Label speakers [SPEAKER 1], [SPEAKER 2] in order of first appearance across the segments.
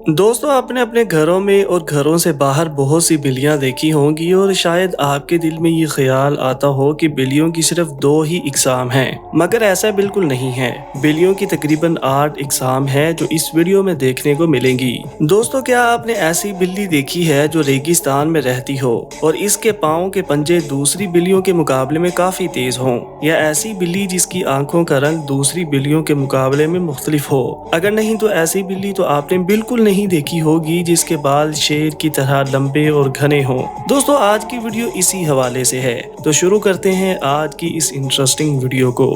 [SPEAKER 1] दोस्तों, आपने अपने घरों में और घरों से बाहर बहुत सी बिल्लियां देखी होंगी और शायद आपके दिल में ये ख्याल आता हो कि बिल्लियों की सिर्फ दो ही इकसाम हैं, मगर ऐसा बिल्कुल नहीं है। बिल्लियों की तकरीबन 8 इकसाम हैं जो इस वीडियो में देखने को मिलेंगी। दोस्तों, क्या आपने ऐसी बिल्ली देखी है जो रेगिस्तान में रहती हो और इसके पाँव के पंजे दूसरी बिल्लियों के मुकाबले में काफी तेज हों, या ऐसी बिल्ली जिसकी आंखों का रंग दूसरी बिल्लियों के मुकाबले में मुख्तलिफ हो? अगर नहीं तो ऐसी बिल्ली तो आपने बिल्कुल नहीं देखी होगी जिसके बाल शेर की तरह लंबे और घने हों। दोस्तों, आज की वीडियो इसी हवाले से है, तो शुरू करते हैं आज की इस इंटरेस्टिंग वीडियो को।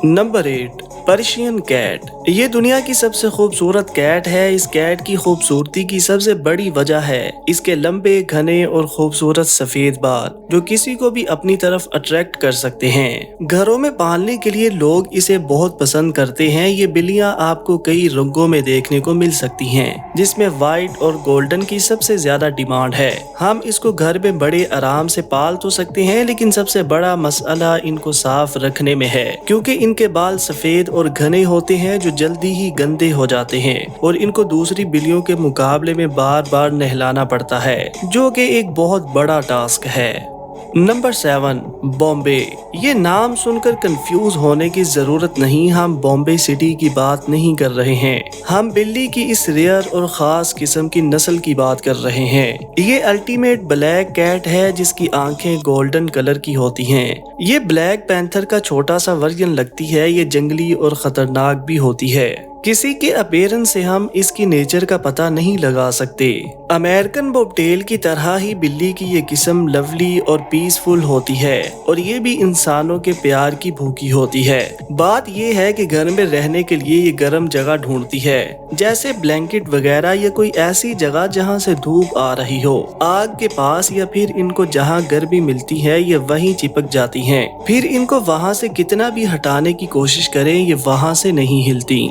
[SPEAKER 1] Number 8, Persian cat. ये दुनिया की सबसे खूबसूरत कैट है। इस कैट की खूबसूरती की सबसे बड़ी वजह है इसके लंबे, घने और खूबसूरत सफेद बाल, जो किसी को भी अपनी तरफ अट्रैक्ट कर सकते हैं। घरों में पालने के लिए लोग इसे बहुत पसंद करते हैं। ये बिल्लियां आपको कई रंगों में देखने को मिल सकती हैं, जिसमें व्हाइट और गोल्डन की सबसे ज्यादा डिमांड है। हम इसको घर में बड़े आराम से पाल तो सकते हैं, लेकिन सबसे बड़ा मसला इनको साफ रखने में है, क्योंकि इनके बाल सफेद और घने होते हैं जो जल्दी ही गंदे हो जाते हैं, और इनको दूसरी बिल्लियों के मुकाबले में बार बार नहलाना पड़ता है, जो कि एक बहुत बड़ा टास्क है। नंबर 7, बॉम्बे। ये नाम सुनकर कंफ्यूज होने की जरूरत नहीं। हम बॉम्बे सिटी की बात नहीं कर रहे हैं, हम बिल्ली की इस रेयर और खास किस्म की नस्ल की बात कर रहे हैं। ये अल्टीमेट ब्लैक कैट है जिसकी आंखें गोल्डन कलर की होती हैं। ये ब्लैक पैंथर का छोटा सा वर्जन लगती है। ये जंगली और खतरनाक भी होती है। किसी के अपीयरेंस से हम इसकी नेचर का पता नहीं लगा सकते। अमेरिकन बॉबटेल की तरह ही बिल्ली की ये किस्म लवली और पीसफुल होती है, और ये भी इंसानों के प्यार की भूखी होती है। बात ये है कि घर में रहने के लिए ये गर्म जगह ढूंढती है, जैसे ब्लैंकेट वगैरह, या कोई ऐसी जगह जहाँ से धूप आ रही हो, आग के पास, या फिर इनको जहाँ गर्मी मिलती है ये वहीं चिपक जाती हैं। फिर इनको वहाँ से कितना भी हटाने की कोशिश करें, ये वहाँ से नहीं हिलती।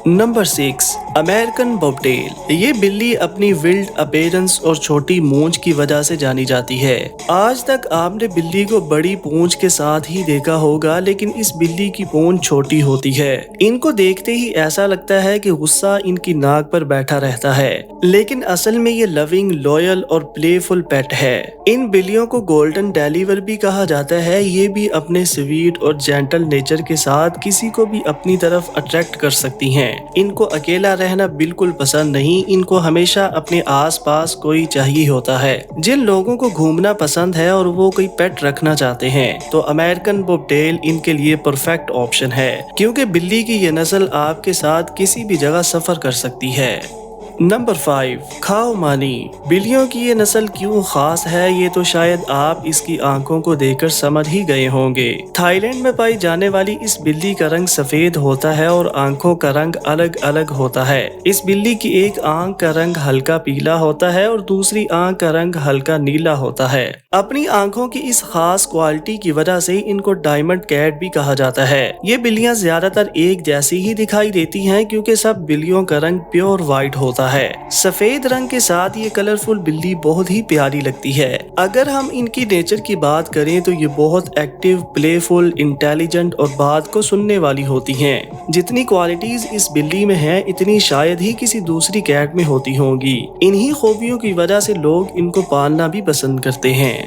[SPEAKER 1] Number 6, American bobtail. ये बिल्ली अपनी विल्ड अपीयरेंस और छोटी मूंछ की वजह से जानी जाती है। आज तक आपने बिल्ली को बड़ी पूंछ के साथ ही देखा होगा, लेकिन इस बिल्ली की पूंछ छोटी होती है। इनको देखते ही ऐसा लगता है कि गुस्सा इनकी नाक पर बैठा रहता है, लेकिन असल में ये लविंग, लॉयल और प्लेफुल पेट है। इन बिल्लियों को गोल्डन डेलीवर भी कहा जाता है। ये भी अपने स्वीट और जेंटल नेचर के साथ किसी को भी अपनी तरफ अट्रैक्ट कर सकती हैं। इनको अकेला रहना बिल्कुल पसंद नहीं, इनको हमेशा अपने आसपास कोई चाहिए होता है। जिन लोगों को घूमना पसंद है और वो कोई पेट रखना चाहते हैं, तो अमेरिकन बॉबटेल इनके लिए परफेक्ट ऑप्शन है, क्योंकि बिल्ली की ये नस्ल आपके साथ किसी भी जगह सफर कर सकती है। नंबर 5, खाओ मानी। बिल्लियों की ये नस्ल क्यों खास है, ये तो शायद आप इसकी आंखों को देखकर समझ ही गए होंगे। थाईलैंड में पाई जाने वाली इस बिल्ली का रंग सफेद होता है और आंखों का रंग अलग अलग होता है। इस बिल्ली की एक आंख का रंग हल्का पीला होता है और दूसरी आंख का रंग हल्का नीला होता है। अपनी आंखों की इस खास क्वालिटी की वजह से इनको डायमंड कैट भी कहा जाता है। ये बिल्लियां ज्यादातर एक जैसी ही दिखाई देती हैं, क्योंकि सब बिल्लियों का रंग प्योर व्हाइट होता है। सफेद रंग के साथ ये कलरफुल बिल्ली बहुत ही प्यारी लगती है। अगर हम इनकी नेचर की बात करें तो ये बहुत एक्टिव, प्लेफुल, इंटेलिजेंट और बात को सुनने वाली होती हैं। जितनी क्वालिटीज इस बिल्ली में हैं, इतनी शायद ही किसी दूसरी कैट में होती होंगी। इन्हीं खूबियों की वजह से लोग इनको पालना भी पसंद करते हैं।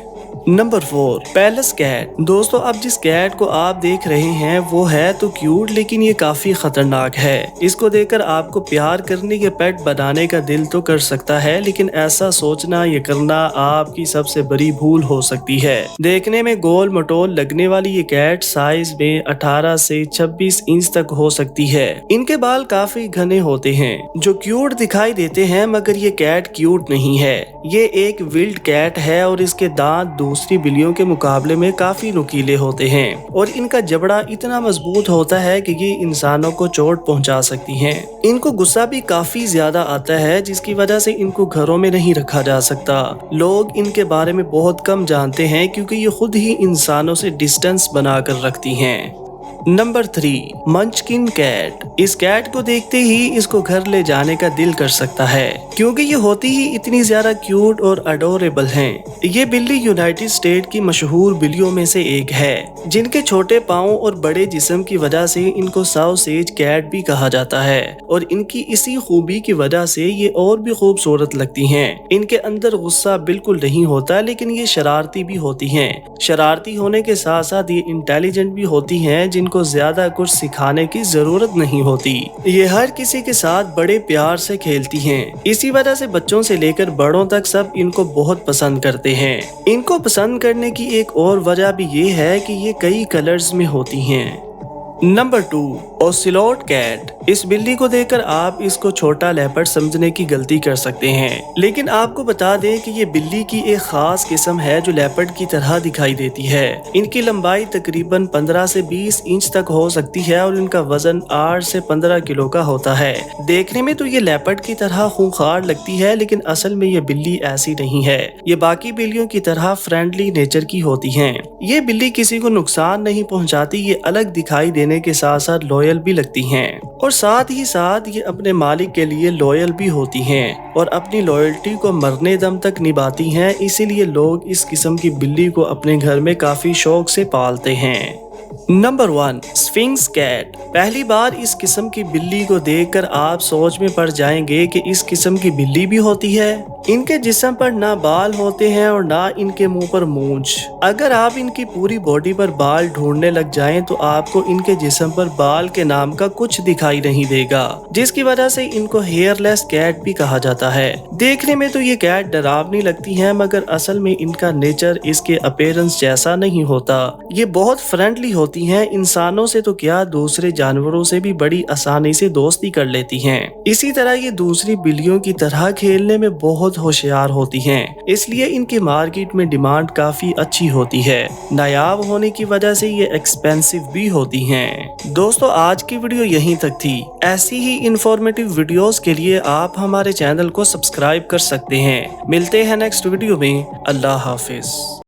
[SPEAKER 1] Number 4, Pallas cat. दोस्तों, अब जिस कैट को आप देख रहे हैं वो है तो क्यूट, लेकिन ये काफी खतरनाक है। इसको देखकर आपको प्यार करने के पेट बनाने का दिल तो कर सकता है, लेकिन ऐसा सोचना, ये करना आपकी सबसे बड़ी भूल हो सकती है। देखने में गोल मटोल लगने वाली ये कैट साइज में 18 से 26 इंच तक हो सकती है। इनके बाल काफी घने होते हैं जो क्यूट दिखाई देते हैं, मगर ये कैट क्यूट नहीं है। ये एक विल्ड कैट है और इसके दांत दूसरी बिल्लियों के मुकाबले में काफी नुकीले होते हैं, और इनका जबड़ा इतना मजबूत होता है कि ये इंसानों को चोट पहुंचा सकती हैं। इनको गुस्सा भी काफी ज्यादा आता है, जिसकी वजह से इनको घरों में नहीं रखा जा सकता। लोग इनके बारे में बहुत कम जानते हैं, क्योंकि ये खुद ही इंसानों से डिस्टेंस बनाकर रखती हैं। Number 3, munchkin cat. इस कैट को देखते ही इसको घर ले जाने का दिल कर सकता है, क्योंकि ये होती ही इतनी ज्यादा क्यूट और अडोरेबल हैं। ये बिल्ली यूनाइटेड स्टेट की मशहूर बिल्लियों में से एक है, जिनके छोटे पाँव और बड़े जिस्म की वजह से इनको सॉसेज कैट भी कहा जाता है, और इनकी इसी खूबी की वजह से ये और भी खूबसूरत लगती हैं। इनके अंदर गुस्सा बिल्कुल नहीं होता, लेकिन ये शरारती भी होती हैं। शरारती होने के साथ साथ ये इंटेलिजेंट भी होती हैं, जिनको ज्यादा कुछ सिखाने की जरूरत नहीं होती। ये हर किसी के साथ बड़े प्यार से खेलती हैं। इसी वजह से बच्चों से लेकर बड़ों तक सब इनको बहुत पसंद करते हैं। इनको पसंद करने की एक और वजह भी ये है कि ये कई कलर्स में होती हैं। Number 2, ocelot cat. इस बिल्ली को देखकर आप इसको छोटा लेपर्ड समझने की गलती कर सकते हैं, लेकिन आपको बता दें कि ये बिल्ली की एक खास किस्म है जो लेपर्ड की तरह दिखाई देती है। इनकी लंबाई तकरीबन 15 से 20 इंच तक हो सकती है और इनका वजन 8 से 15 किलो का होता है। देखने में तो ये लेपर्ड की तरह खूंखार लगती है, लेकिन असल में ये बिल्ली ऐसी नहीं है। ये बाकी बिल्लियों की तरह फ्रेंडली नेचर की होती है। ये बिल्ली किसी को नुकसान नहीं पहुँचाती। ये अलग दिखाई देने के साथ साथ लॉयल भी लगती हैं, और साथ ही साथ ये अपने मालिक के लिए लॉयल भी होती हैं और अपनी लॉयल्टी को मरने दम तक निभाती हैं। इसीलिए लोग इस किस्म की बिल्ली को अपने घर में काफी शौक से पालते हैं। Number 1, sphynx cat. पहली बार इस किस्म की बिल्ली को देखकर आप सोच में पड़ जाएंगे कि इस किस्म की बिल्ली भी होती है। इनके जिस्म पर ना बाल होते हैं और ना इनके मुंह पर मूंछ। अगर आप इनकी पूरी बॉडी पर बाल ढूंढने लग जाएं तो आपको इनके जिस्म पर बाल के नाम का कुछ दिखाई नहीं देगा, जिसकी वजह से इनको हेयरलेस कैट भी कहा जाता है। देखने में तो ये कैट डरावनी लगती है, मगर असल में इनका नेचर इसके अपीयरेंस जैसा नहीं होता। ये बहुत फ्रेंडली होती हैं। इंसानों से तो क्या, दूसरे जानवरों से भी बड़ी आसानी से दोस्ती कर लेती हैं। इसी तरह ये दूसरी बिल्लियों की तरह खेलने में बहुत होशियार होती हैं, इसलिए इनकी मार्केट में डिमांड काफी अच्छी होती है। नायाब होने की वजह से ये एक्सपेंसिव भी होती हैं। दोस्तों, आज की वीडियो यहीं तक थी। ऐसी ही इंफॉर्मेटिव वीडियोस के लिए आप हमारे चैनल को सब्सक्राइब कर सकते हैं। मिलते हैं नेक्स्ट वीडियो में। अल्लाह हाफिज।